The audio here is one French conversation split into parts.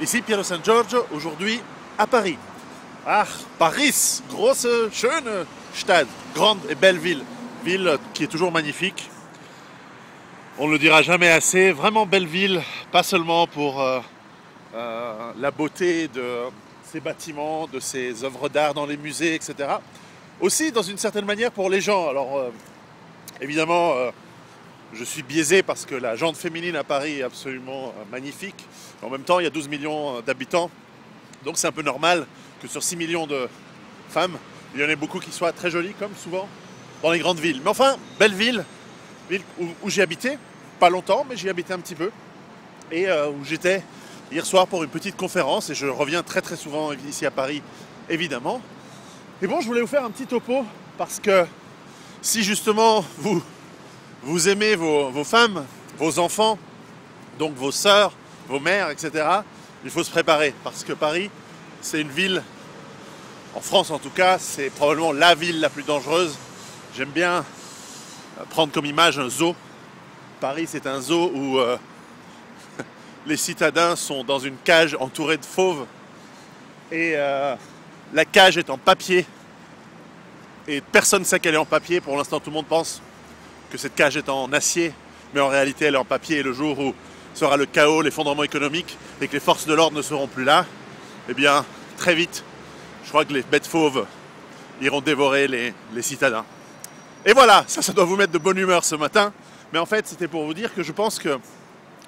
Ici Piero San Giorgio, aujourd'hui à Paris. Ah, Paris, grosse, schöne Stadt, grande et belle ville. Ville qui est toujours magnifique. On ne le dira jamais assez, vraiment belle ville, pas seulement pour la beauté de ses bâtiments, de ses œuvres d'art dans les musées, etc. Aussi, dans une certaine manière, pour les gens. Alors, évidemment, je suis biaisé parce que la gente féminine à Paris est absolument magnifique. En même temps, il y a 12 millions d'habitants, donc c'est un peu normal que sur 6 millions de femmes, il y en ait beaucoup qui soient très jolies, comme souvent dans les grandes villes. Mais enfin, belle ville, ville où j'ai habité, pas longtemps, mais j'y habitais un petit peu, et où j'étais hier soir pour une petite conférence, et je reviens très très souvent ici à Paris, évidemment. Et bon, je voulais vous faire un petit topo, parce que si justement vous aimez vos femmes, vos enfants, donc vos sœurs, vos mères, etc., il faut se préparer, parce que Paris, c'est une ville, en France en tout cas, c'est probablement la ville la plus dangereuse. J'aime bien prendre comme image un zoo. Paris, c'est un zoo où les citadins sont dans une cage entourée de fauves, et la cage est en papier, et personne ne sait qu'elle est en papier. Pour l'instant, tout le monde pense que cette cage est en acier, mais en réalité elle est en papier, et le jour où sera le chaos, l'effondrement économique, et que les forces de l'ordre ne seront plus là, eh bien, très vite, je crois que les bêtes fauves iront dévorer les citadins. Et voilà, ça doit vous mettre de bonne humeur ce matin, mais en fait, c'était pour vous dire que je pense que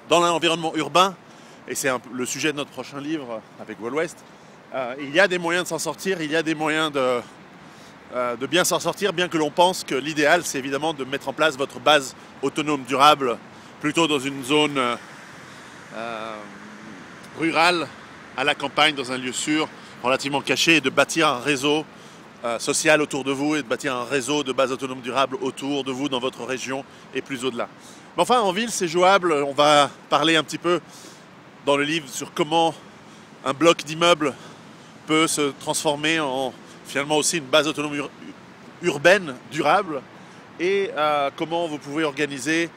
dans l'environnement urbain, et c'est le sujet de notre prochain livre avec Wall West, il y a des moyens de s'en sortir, il y a des moyens de bien s'en sortir, bien que l'on pense que l'idéal, c'est évidemment de mettre en place votre base autonome durable, plutôt dans une zone rurale, à la campagne, dans un lieu sûr, relativement caché, et de bâtir un réseau social autour de vous, et de bâtir un réseau de bases autonomes durables autour de vous, dans votre région, et plus au-delà. Mais enfin, en ville, c'est jouable. On va parler un petit peu dans le livre sur comment un bloc d'immeubles peut se transformer en finalement aussi une base autonome urbaine durable, et comment vous pouvez organiser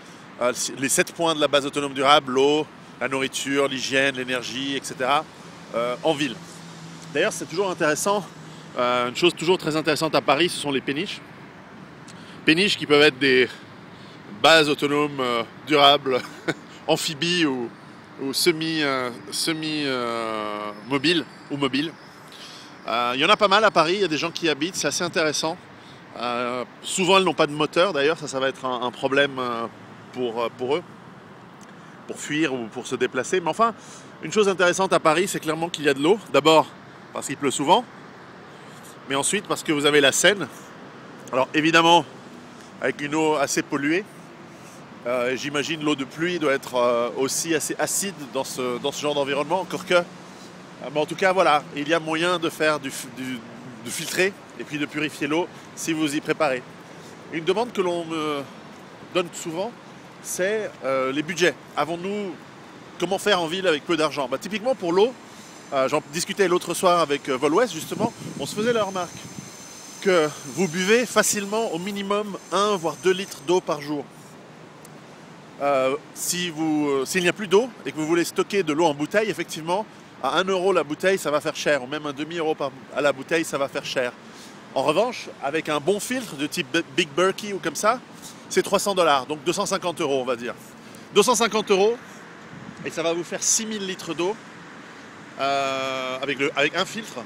les 7 points de la base autonome durable, l'eau, la nourriture, l'hygiène, l'énergie, etc. En ville. D'ailleurs, c'est toujours intéressant, une chose toujours très intéressante à Paris, ce sont les péniches. Péniches qui peuvent être des bases autonomes durables, amphibies ou semi-mobiles ou mobiles. Il y en a pas mal à Paris, il y a des gens qui y habitent, c'est assez intéressant. Souvent, elles n'ont pas de moteur, d'ailleurs, ça va être un problème pour eux, pour fuir ou pour se déplacer. Mais enfin, une chose intéressante à Paris, c'est clairement qu'il y a de l'eau. D'abord, parce qu'il pleut souvent, mais ensuite parce que vous avez la Seine. Alors évidemment, avec une eau assez polluée. J'imagine l'eau de pluie doit être aussi assez acide dans ce genre d'environnement, encore que. Mais en tout cas, voilà, il y a moyen de faire de filtrer et puis de purifier l'eau si vous y préparez. Une demande que l'on me donne souvent, c'est les budgets. Avons-nous comment faire en ville avec peu d'argent? Typiquement pour l'eau, j'en discutais l'autre soir avec Wall West, justement, on se faisait la remarque que vous buvez facilement au minimum 1 voire 2 litres d'eau par jour. S'il n'y a plus d'eau et que vous voulez stocker de l'eau en bouteille, effectivement, à 1 euro la bouteille, ça va faire cher, ou même un demi-euro à la bouteille, ça va faire cher. En revanche, avec un bon filtre de type Big Berkey ou comme ça, c'est 300 $, donc 250 €, on va dire. 250 €, et ça va vous faire 6000 litres d'eau avec un filtre.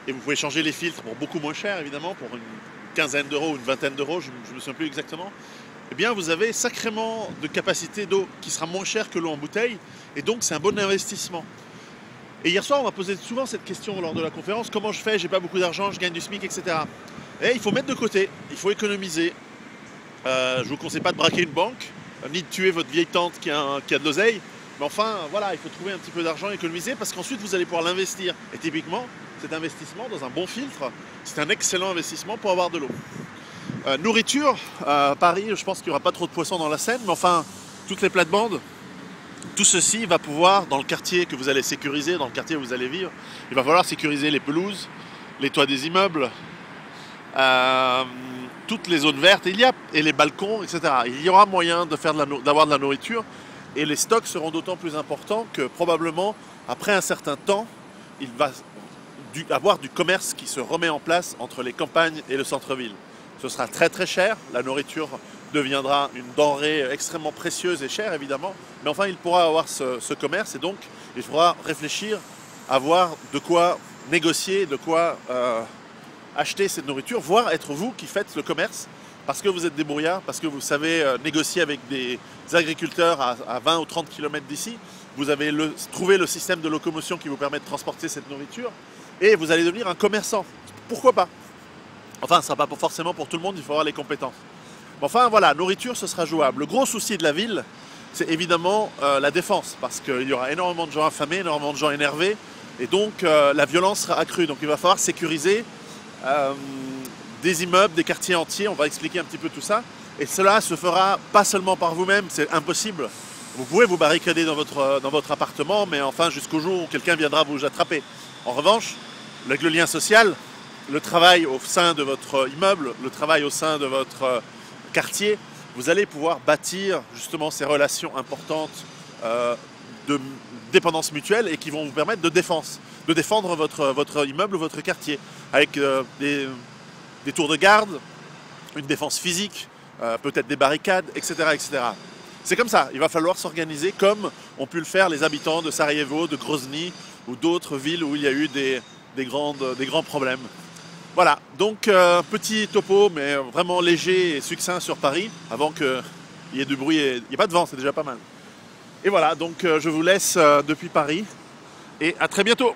Et vous pouvez changer les filtres pour beaucoup moins cher, évidemment, pour une quinzaine d'euros ou une vingtaine d'euros, je ne me souviens plus exactement. Eh bien, vous avez sacrément de capacité d'eau qui sera moins chère que l'eau en bouteille, et donc c'est un bon investissement. Et hier soir, on m'a posé souvent cette question lors de la conférence: comment je fais? J'ai pas beaucoup d'argent, je gagne du SMIC, etc. Et il faut mettre de côté, il faut économiser. Je vous conseille pas de braquer une banque, ni de tuer votre vieille tante qui a de l'oseille. Mais enfin, voilà, il faut trouver un petit peu d'argent, économiser, parce qu'ensuite vous allez pouvoir l'investir. Et typiquement, cet investissement dans un bon filtre, c'est un excellent investissement pour avoir de l'eau. Nourriture, à Paris, je pense qu'il n'y aura pas trop de poissons dans la Seine, mais enfin, toutes les plates-bandes, tout ceci va pouvoir, dans le quartier que vous allez sécuriser, dans le quartier où vous allez vivre, il va falloir sécuriser les pelouses, les toits des immeubles, toutes les zones vertes, et les balcons, etc. Il y aura moyen d'avoir de la nourriture, Et les stocks seront d'autant plus importants que probablement, après un certain temps, il va avoir du commerce qui se remet en place entre les campagnes et le centre-ville. Ce sera très très cher, la nourriture deviendra une denrée extrêmement précieuse et chère évidemment, mais enfin il pourra avoir ce commerce et donc il faudra réfléchir à voir de quoi négocier, de quoi acheter cette nourriture, voire être vous qui faites le commerce parce que vous êtes débrouillard, parce que vous savez négocier avec des agriculteurs à 20 ou 30 km d'ici, vous avez trouvé le système de locomotion qui vous permet de transporter cette nourriture et vous allez devenir un commerçant. Pourquoi pas? Enfin, ce ne sera pas forcément pour tout le monde, il faut avoir les compétences. Mais enfin, voilà, nourriture, ce sera jouable. Le gros souci de la ville, c'est évidemment la défense, parce qu'il y aura énormément de gens affamés, énormément de gens énervés, et donc la violence sera accrue. Donc il va falloir sécuriser des immeubles, des quartiers entiers, on va expliquer un petit peu tout ça. Et cela se fera pas seulement par vous-même, c'est impossible. Vous pouvez vous barricader dans votre appartement, mais enfin jusqu'au jour où quelqu'un viendra vous attraper. En revanche, avec le lien social, le travail au sein de votre immeuble, le travail au sein de votre quartier, vous allez pouvoir bâtir justement ces relations importantes de dépendance mutuelle et qui vont vous permettre de défendre votre immeuble ou votre quartier avec des tours de garde, une défense physique, peut-être des barricades, etc., etc. C'est comme ça, il va falloir s'organiser comme ont pu le faire les habitants de Sarajevo, de Grozny ou d'autres villes où il y a eu des grands problèmes. Voilà, donc petit topo, mais vraiment léger et succinct sur Paris, avant qu'il y ait du bruit et il n'y a pas de vent, c'est déjà pas mal. Et voilà, donc je vous laisse depuis Paris, et à très bientôt.